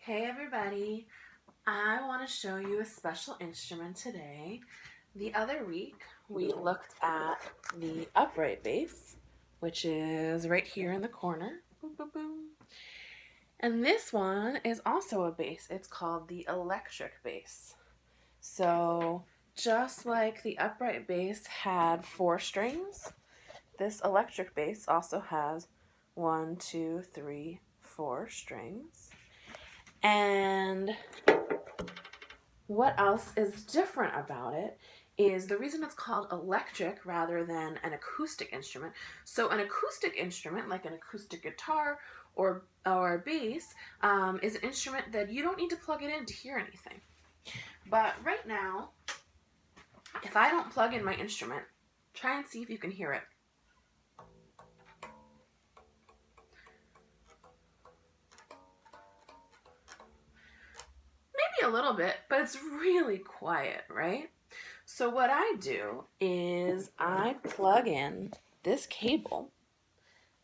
Hey everybody, I want to show you a special instrument today. The other week we looked at the upright bass, which is right here in the corner. Boom, boom, boom. And this one is also a bass. It's called the electric bass. So just like the upright bass had 4 strings, this electric bass also has 1, 2, 3, 4 strings. And what else is different about it is the reason it's called electric rather than an acoustic instrument. So an acoustic instrument, like an acoustic guitar or bass, is an instrument that you don't need to plug it in to hear anything. But right now, if I don't plug in my instrument, try and see if you can hear it. A little bit, but it's really quiet, right? So what I do is I plug in this cable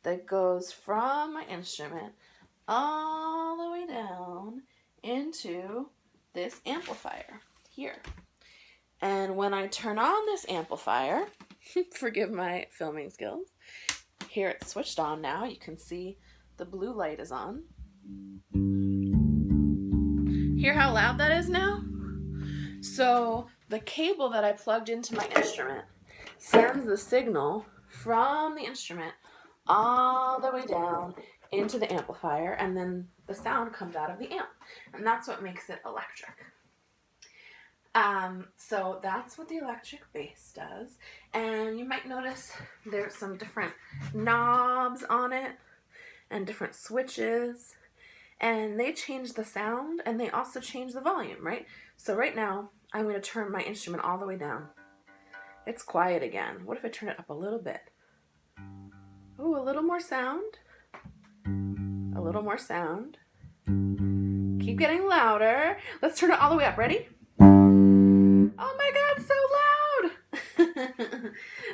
that goes from my instrument all the way down into this amplifier here. And when I turn on this amplifier, forgive my filming skills, here it's switched on now. You can see the blue light is on. Hear how loud that is now? So the cable that I plugged into my instrument sends the signal from the instrument all the way down into the amplifier, and then the sound comes out of the amp. And that's what makes it electric. So that's what the electric bass does. And you might notice there's some different knobs on it and different switches. And they change the sound, and they also change the volume, right? So right now, I'm going to turn my instrument all the way down. It's quiet again. What if I turn it up a little bit? Ooh, a little more sound. A little more sound. Keep getting louder. Let's turn it all the way up. Ready? Oh my God, so loud!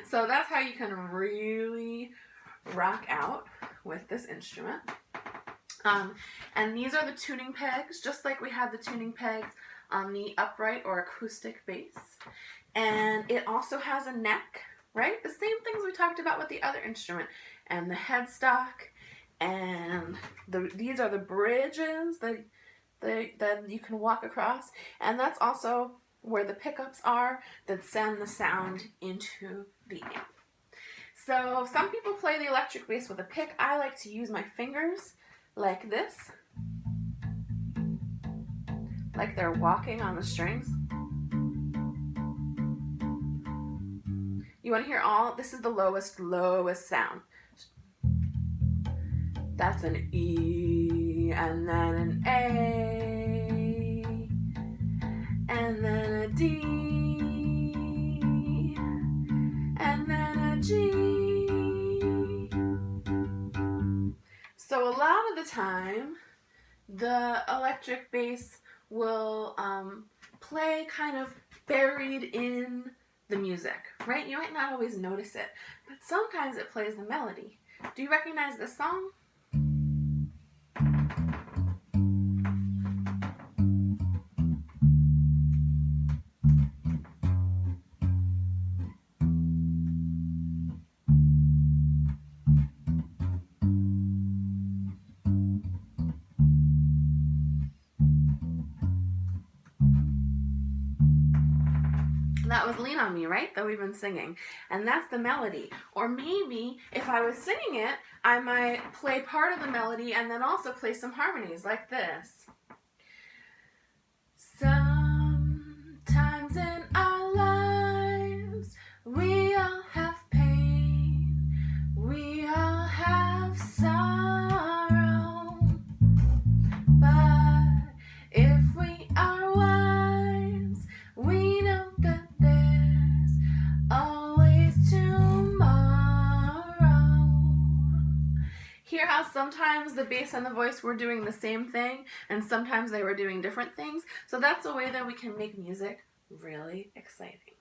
So that's how you can really rock out with this instrument. And these are the tuning pegs, just like we had the tuning pegs on the upright or acoustic bass. And it also has a neck, right? The same things we talked about with the other instrument. And the headstock, and these are the bridges that you can walk across. And that's also where the pickups are that send the sound into the amp. So some people play the electric bass with a pick. I like to use my fingers like this, like they're walking on the strings. You want to hear this is the lowest sound. That's an E, and then an A, and then a D, and then a G. So a lot of the time, the electric bass will play kind of buried in the music, right? You might not always notice it, but sometimes it plays the melody. Do you recognize this song? That was Lean on Me, right? That we've been singing. And that's the melody. Or maybe if I was singing it, I might play part of the melody and then also play some harmonies like this. Sometimes in our lives, we all have pain. We all have sorrow. But if we are wise, we know that hear how sometimes the bass and the voice were doing the same thing and sometimes they were doing different things. So that's a way that we can make music really exciting.